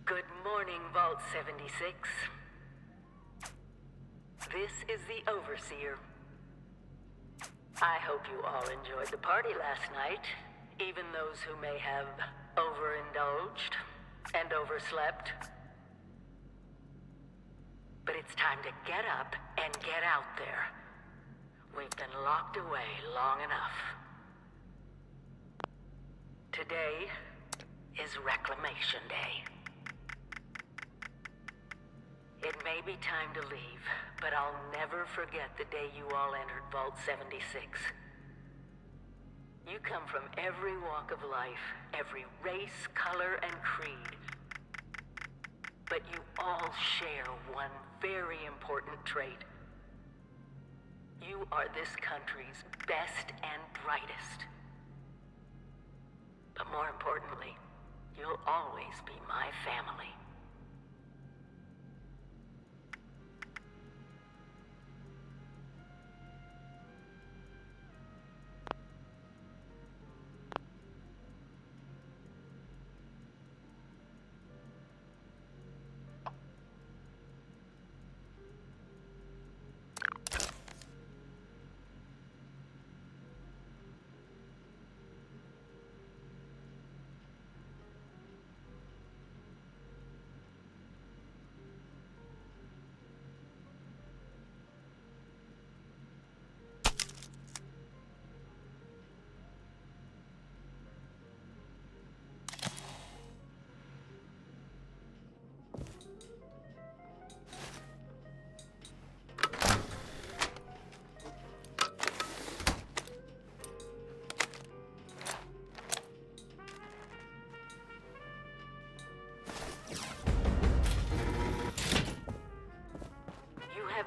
Good morning, Vault 76. This is the Overseer. I hope you all enjoyed the party last night, even those who may have overindulged and overslept. But it's time to get up and get out there. We've been locked away long enough. Today is Reclamation Day. It may be time to leave, but I'll never forget the day you all entered Vault 76. You come from every walk of life, every race, color, and creed. But you all share one very important trait. You are this country's best and brightest. But more importantly, you'll always be my family.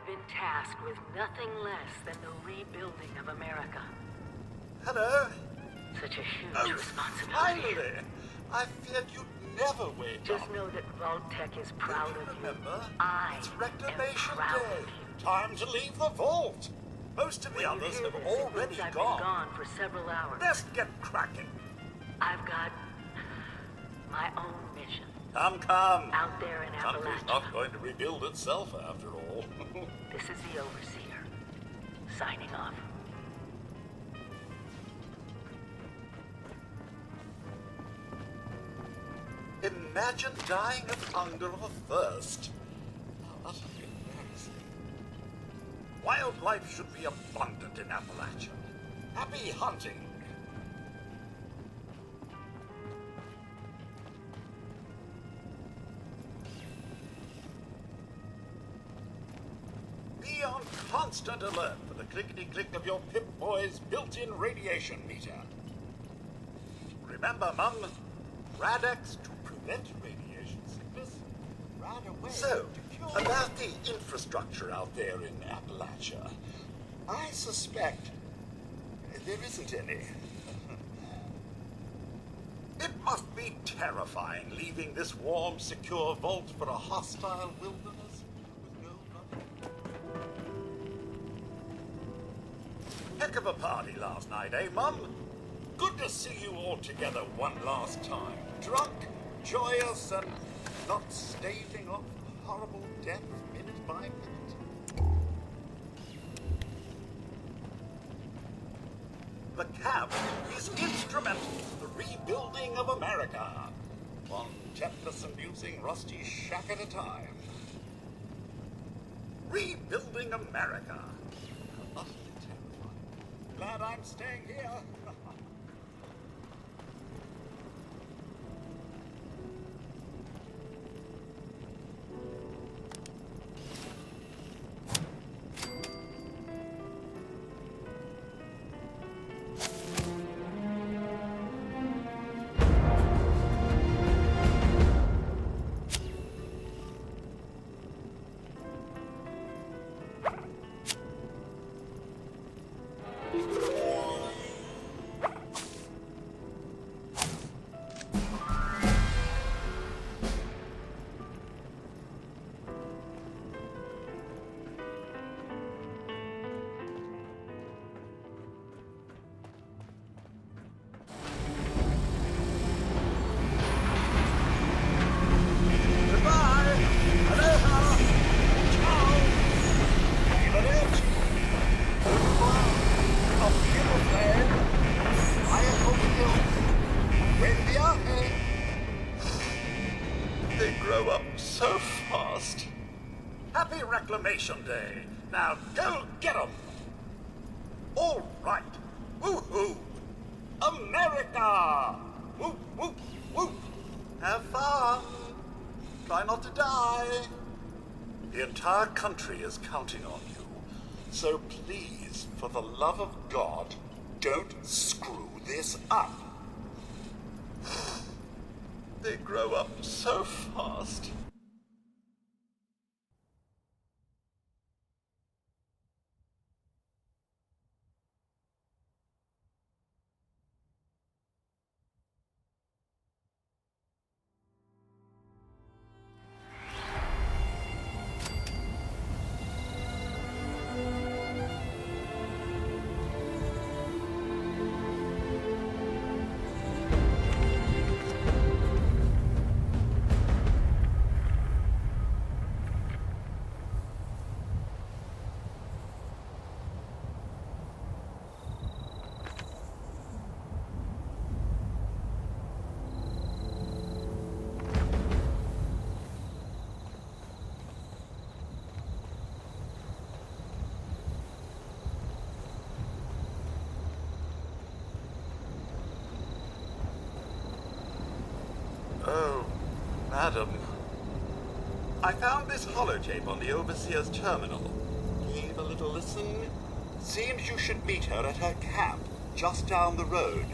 Been tasked with nothing less than the rebuilding of America. Hello? Such a huge responsibility. Finally! I feared you'd never wake Just up. know that Vault-Tech is proud of you. Remember? I It's am Reclamation proud Day. of you. Time to leave the vault. Most of the When you others hear have this, it already means I've gone. been gone for several hours. Let's get cracking. I've got my own mission Come. out there in Country's Appalachia. not going to rebuild itself after all. This is the Overseer, signing off. Imagine dying of hunger or thirst. How utterly embarrassing. Wildlife should be abundant in Appalachia. Happy hunting. Be on constant alert for the clickety-click of your Pip-Boy's built-in radiation meter. Remember, Mum, Rad-X to prevent radiation sickness. Rad away So, to cure. About the infrastructure out there in Appalachia, I suspect there isn't any. It must be terrifying leaving this warm, secure vault for a hostile wilderness with no running. Heck of a party last night, eh, Mum? Good to see you all together one last time. Drunk, joyous, and not staving off horrible death minute by minute. The cab is instrumental in the rebuilding of America. One tetanus amusing rusty shack at a time. Rebuilding America. Utterly terrifying. Glad I'm staying here. They grow up so fast. Happy Reclamation Day. Now go get 'em. All right. Woo-hoo. America! Woo, woo, woo. Have fun. Try not to die. The entire country is counting on you. So please, for the love of God, don't screw this up. They grow up so fast. Oh, madam. I found this holotape on the Overseer's terminal. Give a little listen. Seems you should meet her at her camp, just down the road.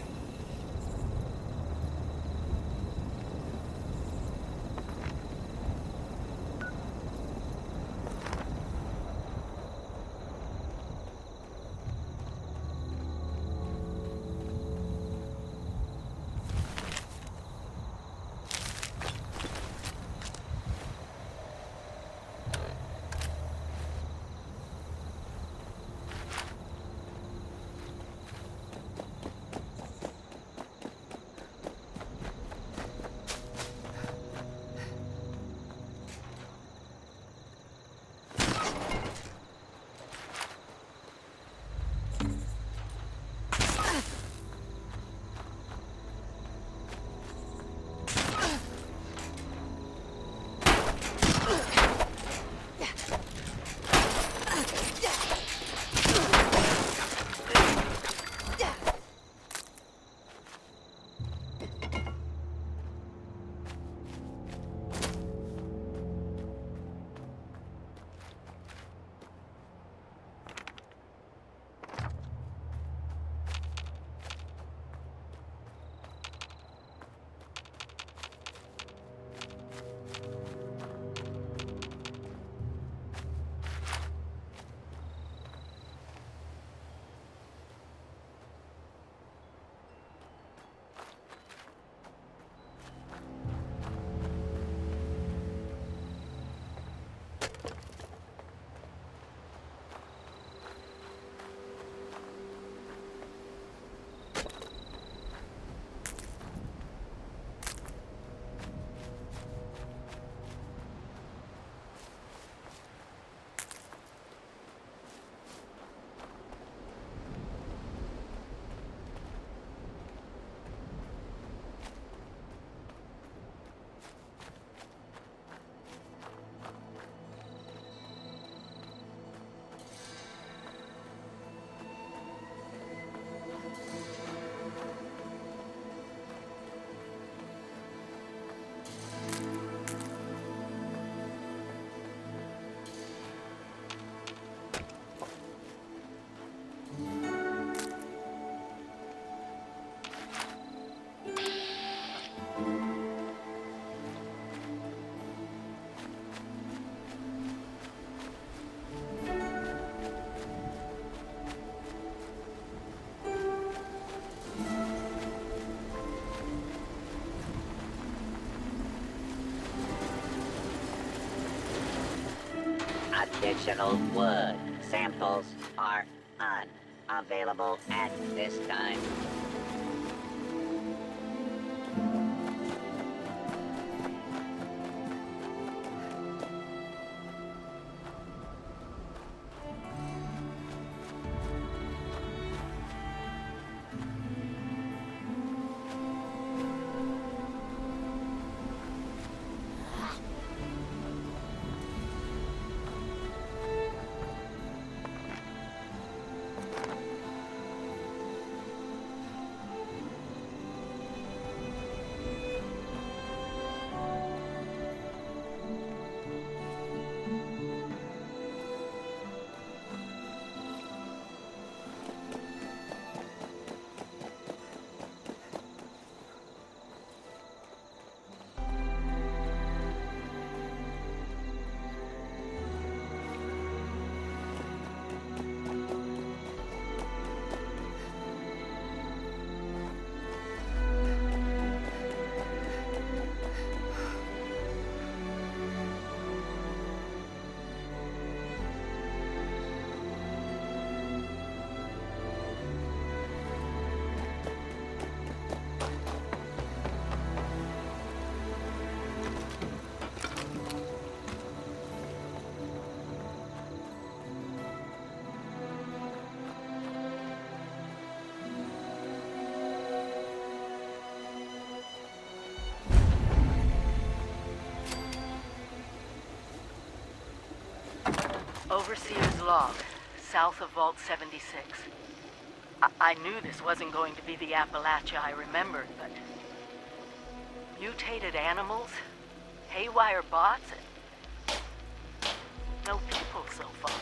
Additional wood samples are unavailable at this time. Overseer's log, south of Vault 76. I knew this wasn't going to be the Appalachia I remembered, but... mutated animals, haywire bots, and... no people so far.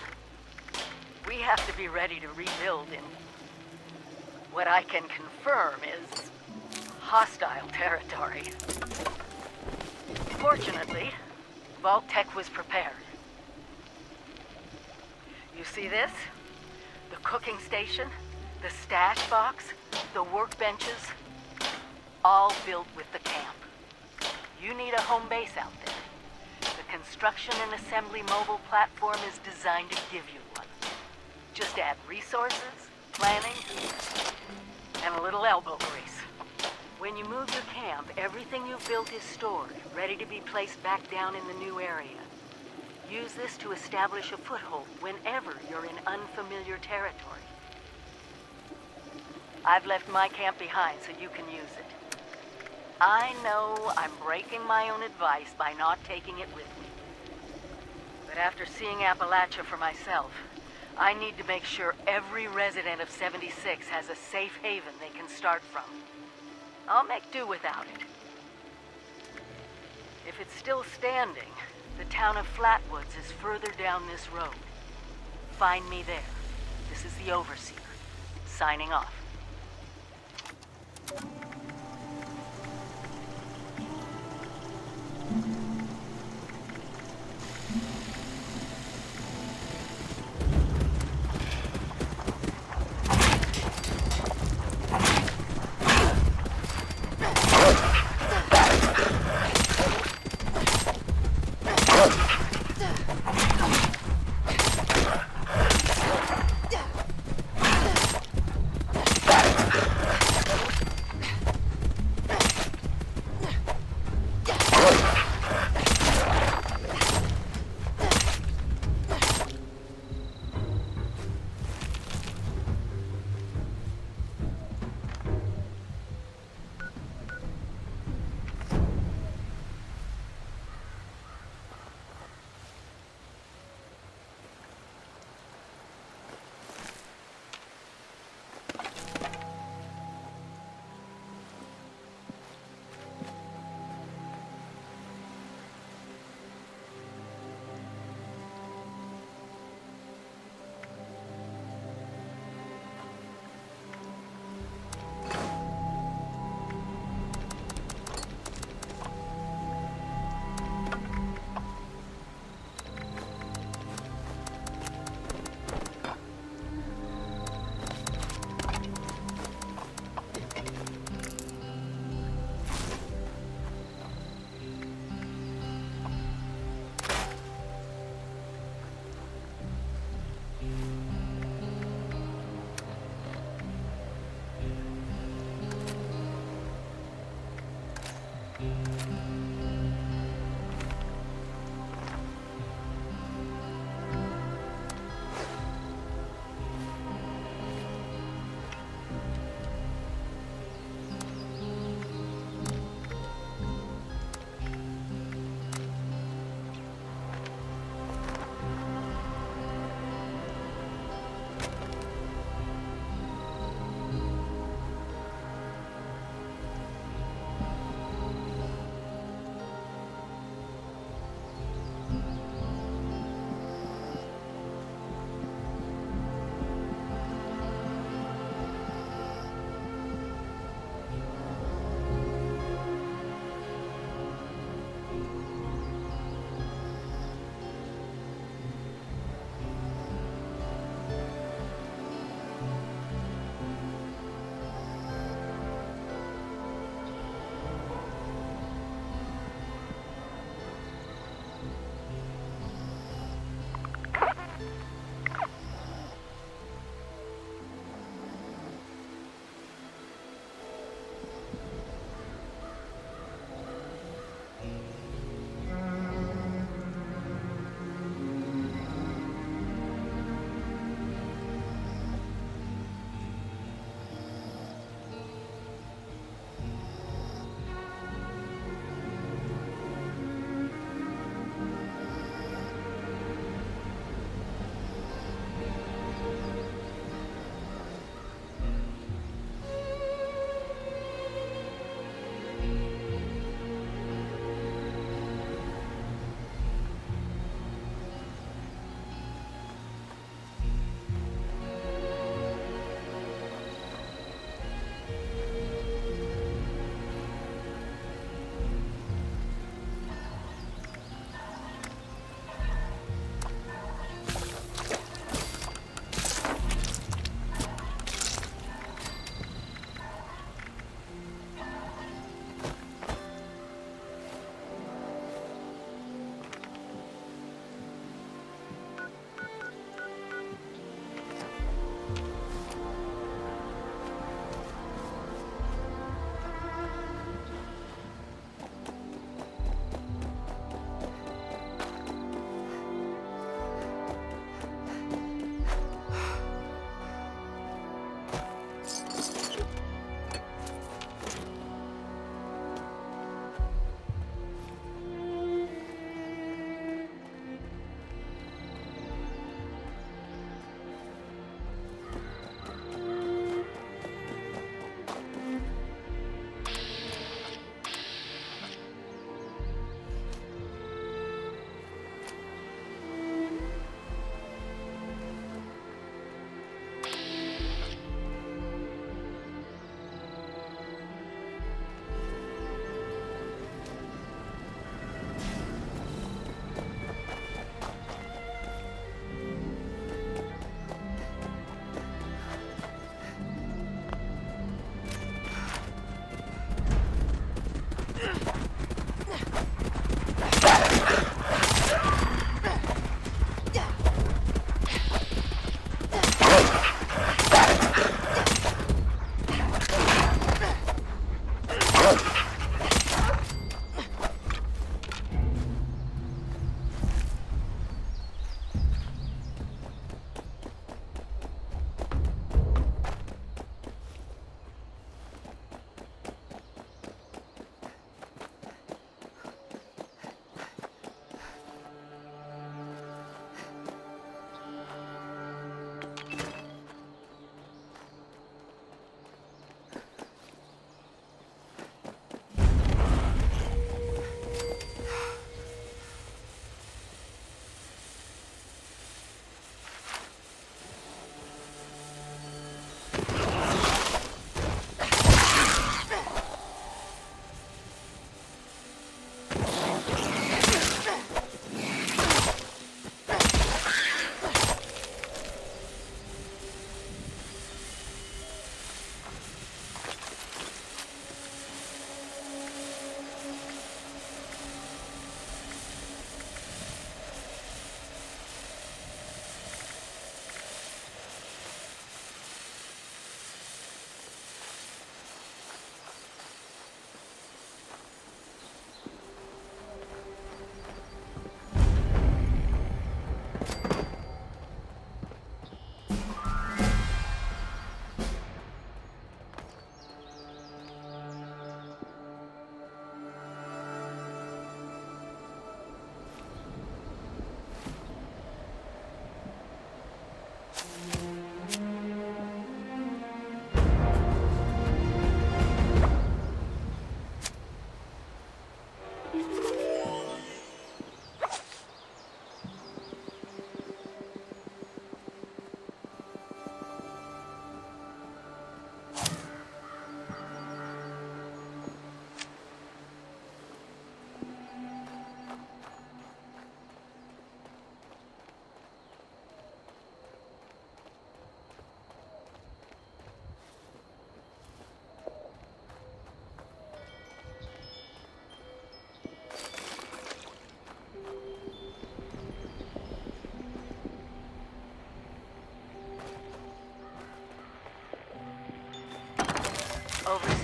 We have to be ready to rebuild in... what I can confirm is... hostile territory. Fortunately, Vault Tech was prepared. You see this? The cooking station, the stash box, the workbenches, all built with the camp. You need a home base out there. The construction and assembly mobile platform is designed to give you one. Just add resources, planning, and a little elbow grease. When you move your camp, everything you've built is stored, ready to be placed back down in the new area. Use this to establish a foothold whenever you're in unfamiliar territory. I've left my camp behind so you can use it. I know I'm breaking my own advice by not taking it with me. But after seeing Appalachia for myself, I need to make sure every resident of 76 has a safe haven they can start from. I'll make do without it. If it's still standing, the town of Flatwoods is further down this road. Find me there. This is the Overseer, signing off.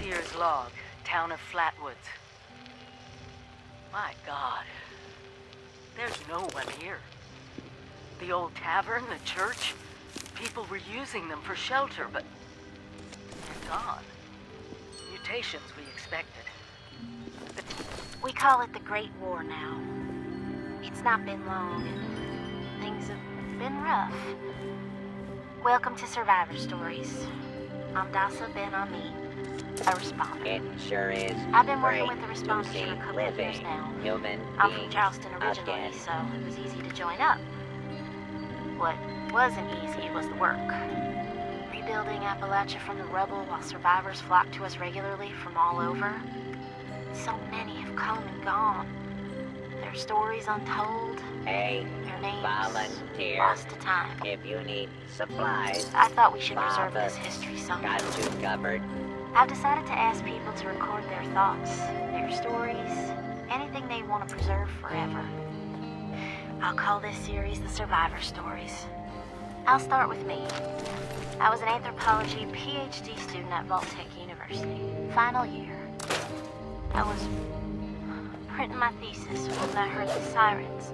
Overseer's log, town of Flatwoods. My God. There's no one here. The old tavern, the church, people were using them for shelter, but they're gone. Mutations we expected. We call it the Great War now. It's not been long, and things have been rough. Welcome to Survivor Stories. I'm Dasa Ben Ami, a responder. It sure is. I've been great working with the responders to see for a couple of years living now. human I'm from beings Charleston originally, again. so it was easy to join up. What wasn't easy was the work. Rebuilding Appalachia from the rubble while survivors flock to us regularly from all over. So many have come and gone. Their stories untold. Hey, Their names volunteer. lost to time. If you need supplies, I thought we should preserve Father this history somehow. got you covered. I've decided to ask people to record their thoughts, their stories, anything they want to preserve forever. I'll call this series The Survivor Stories. I'll start with me. I was an anthropology PhD student at Tech University. Final year. I was printing my thesis when I heard the sirens.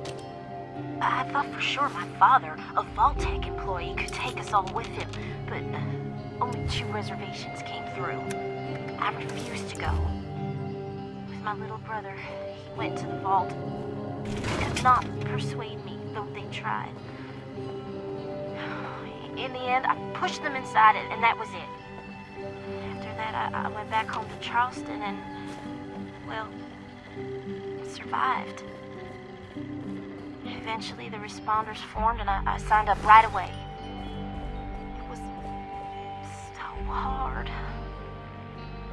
I thought for sure my father, a Tech employee, could take us all with him, but only 2 reservations came through. I refused to go. With my little brother, he went to the vault. They could not persuade me, though they tried. In the end, I pushed them inside it, and that was it. After that, I went back home to Charleston and, well, survived. Eventually, the responders formed, and I signed up right away. It was so hard.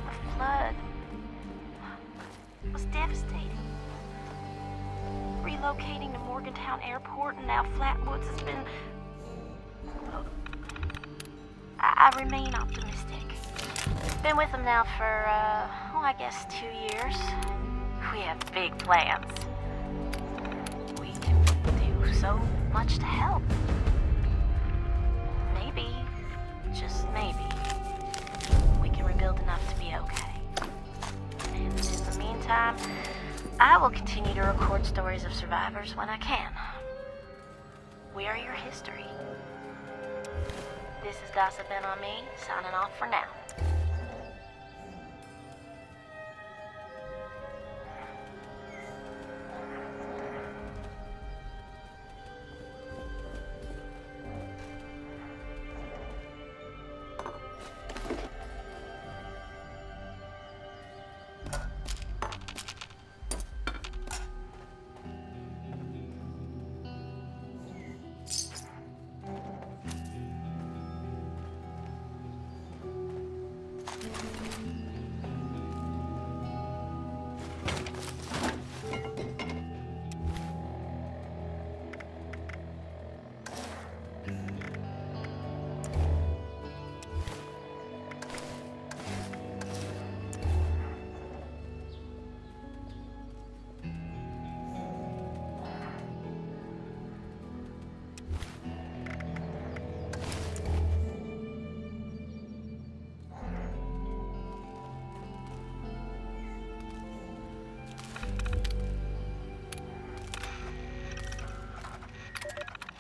The flood was devastating. Relocating to Morgantown Airport and now Flatwoods has been... I remain optimistic. Been with them now for, I guess 2 years. We have big plans. We can do so much to help. Maybe, just maybe, we can rebuild enough to be okay. And in the meantime, I will continue to record stories of survivors when I can. We are your history. This is Dasa Ben Ami, signing off for now.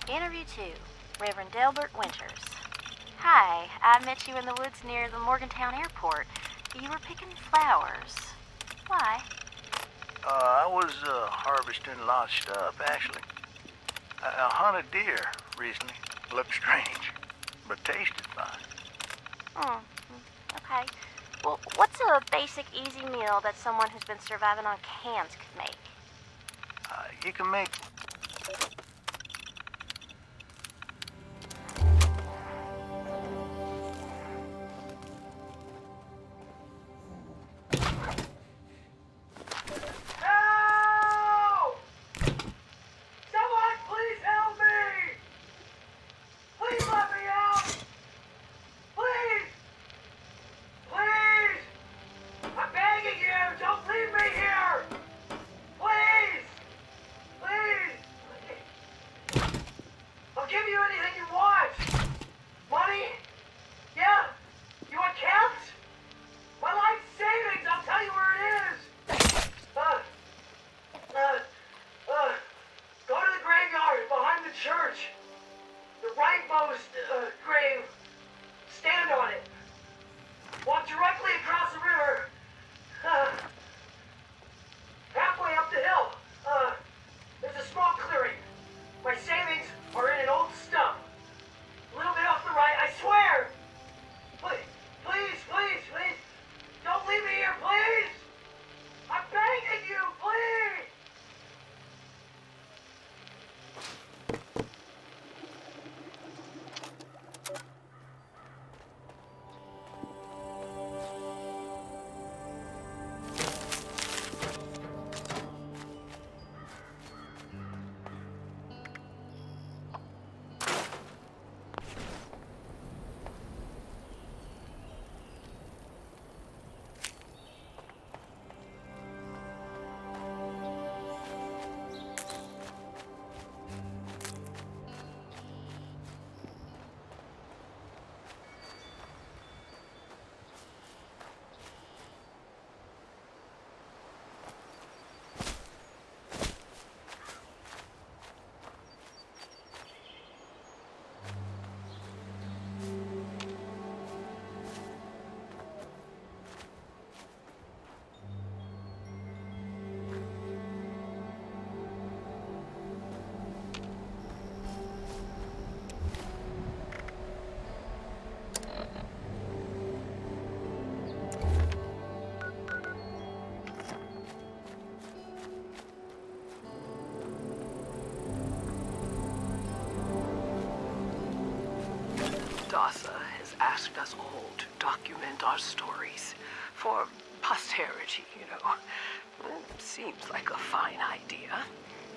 Interview 2, Reverend Delbert Winters. Hi, I met you in the woods near the Morgantown Airport. You were picking flowers. Why? I was harvesting lost stuff, actually. I hunted deer recently. Looked strange, but tasted fine. Okay. Well, what's a basic, easy meal that someone who's been surviving on cans could make? You can make... us all to document our stories for posterity, you know. It seems like a fine idea.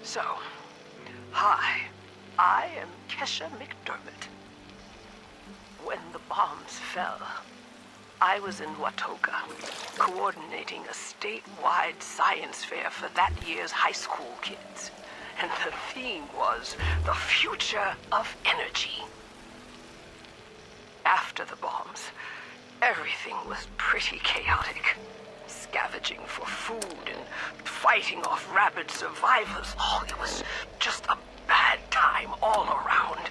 So, hi, I am Kesha McDermott. When the bombs fell, I was in Watoga, coordinating a statewide science fair for that year's high school kids. And the theme was the future of energy. After the bombs, everything was pretty chaotic. Scavenging for food and fighting off rabid survivors. Oh, it was just a bad time all around.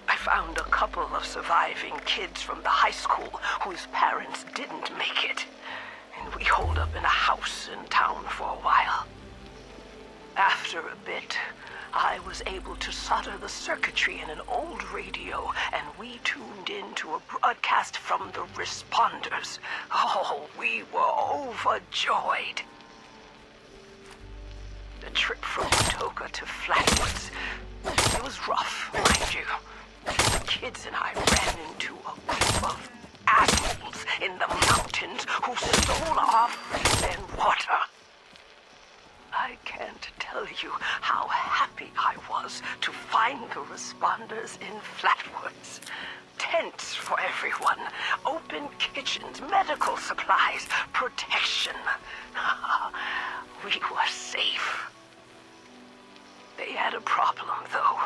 I found a couple of surviving kids from the high school whose parents didn't make it. And we holed up in a house in town for a while. After a bit, I was able to solder the circuitry in an old radio, and we tuned in to a broadcast from the responders. Oh, we were overjoyed. The trip from Watoga to Flatwoods, it was rough, mind you. The kids and I ran into a group of assholes in the mountains who stole our food and water. I can't tell you how happy I was to find the responders in Flatwoods. Tents for everyone, open kitchens, medical supplies, protection. We were safe. They had a problem, though.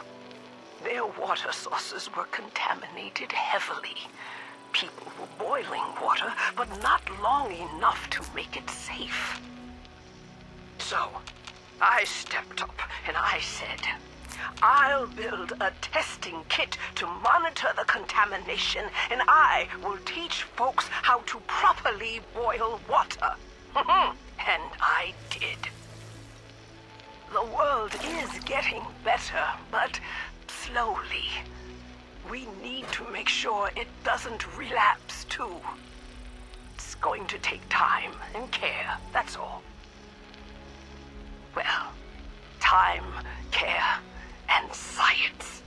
Their water sources were contaminated heavily. People were boiling water, but not long enough to make it safe. So, I stepped up and I said, I'll build a testing kit to monitor the contamination, and I will teach folks how to properly boil water. And I did. The world is getting better, but slowly. We need to make sure it doesn't relapse, too. It's going to take time and care, that's all. Well, time, care, and science.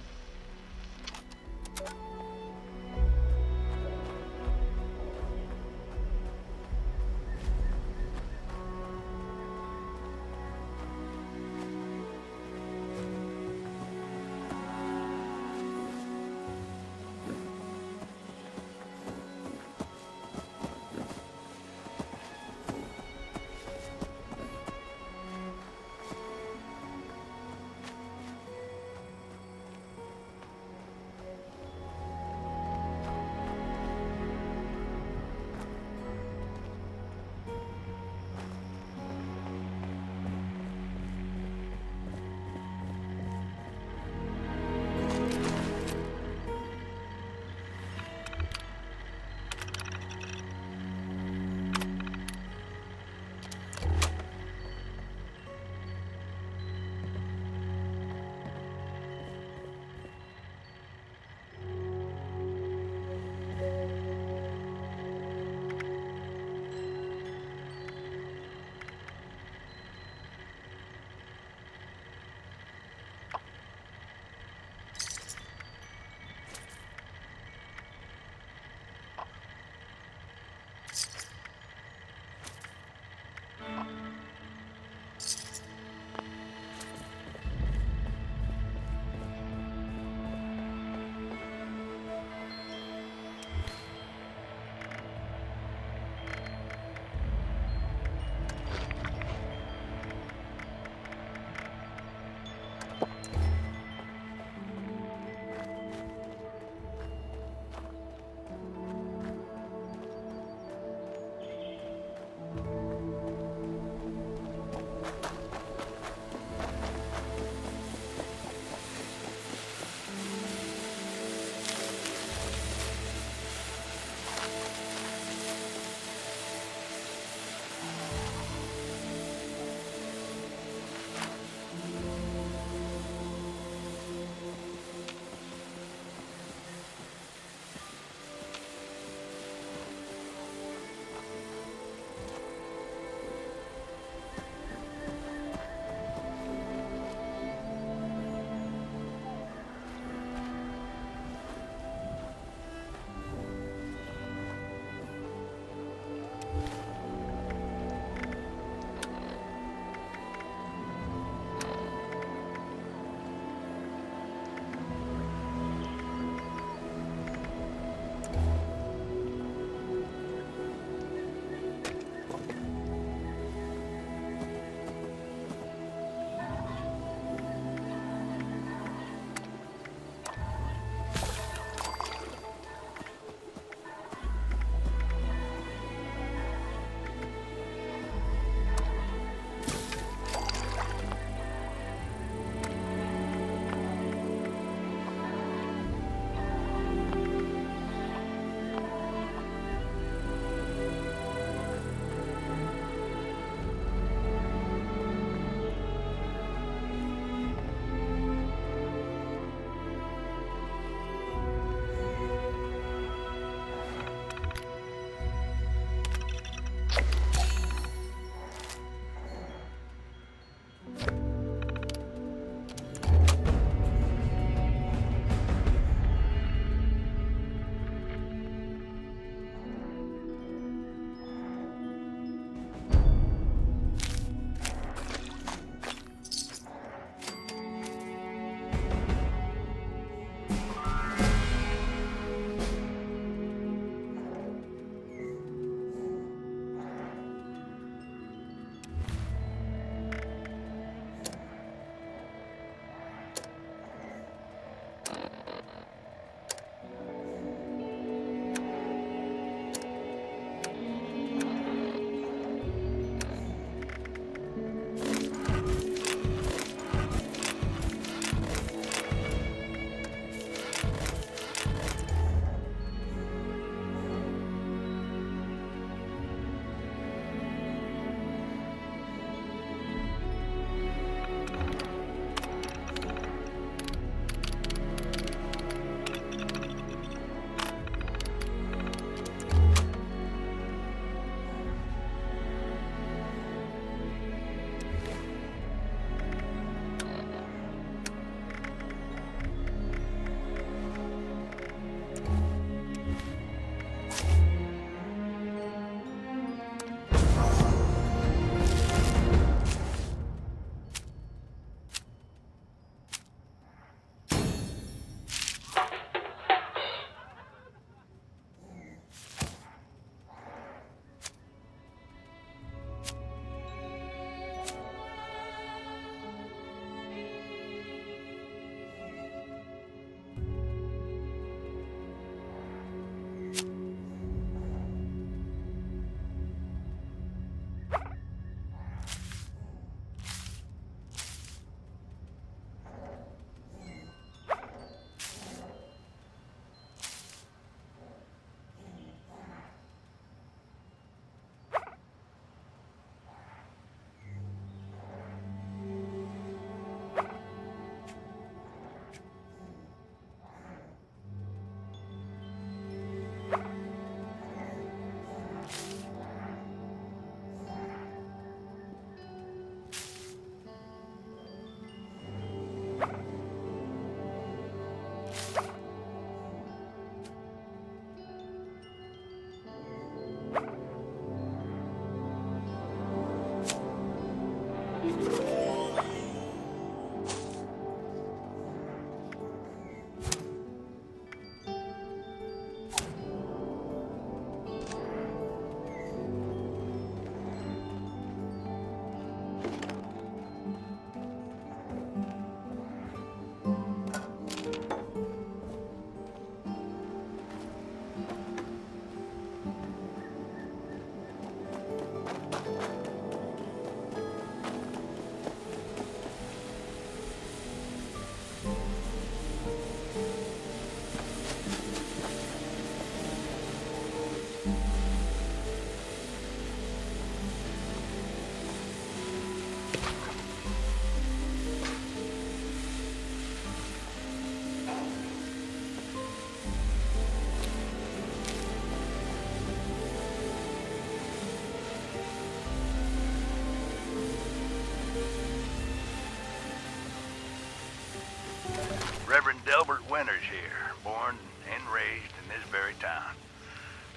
here, born and raised in this very town.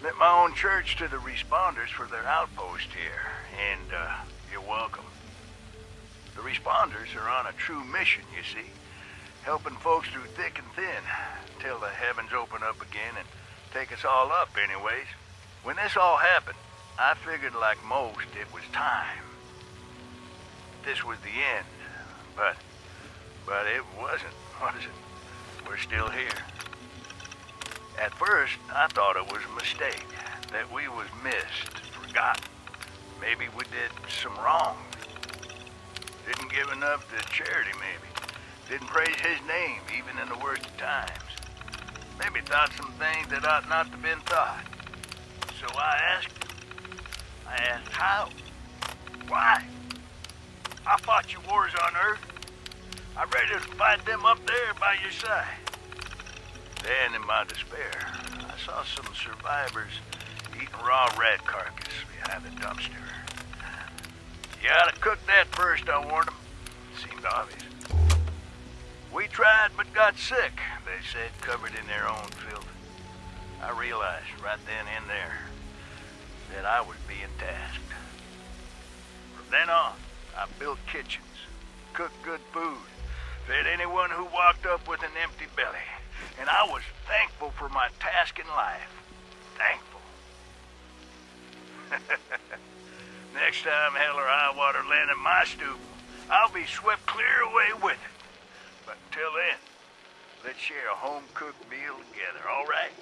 Lit my own church to the responders for their outpost here, and you're welcome. The responders are on a true mission, you see, helping folks through thick and thin, till the heavens open up again and take us all up anyways. When this all happened, I figured like most it was time. This was the end, but it wasn't, was it? We're still here. At first, I thought it was a mistake, that we was missed, forgotten. Maybe we did some wrong. Didn't give enough to charity, maybe. Didn't praise his name, even in the worst of times. Maybe thought some things that ought not to have been thought. So I asked how? Why? I fought your wars on Earth. I'm ready to fight them up there by your side. Then, in my despair, I saw some survivors eating raw rat carcass behind the dumpster. You ought to cook that first, I warned them. Seemed obvious. We tried but got sick, they said, covered in their own filth. I realized right then and there that I was being tasked. From then on, I built kitchens, cooked good food, fed anyone who walked up with an empty belly. And I was thankful for my task in life. Thankful. Next time hell or high water land in my stoop, I'll be swept clear away with it. But until then, let's share a home-cooked meal together, all right?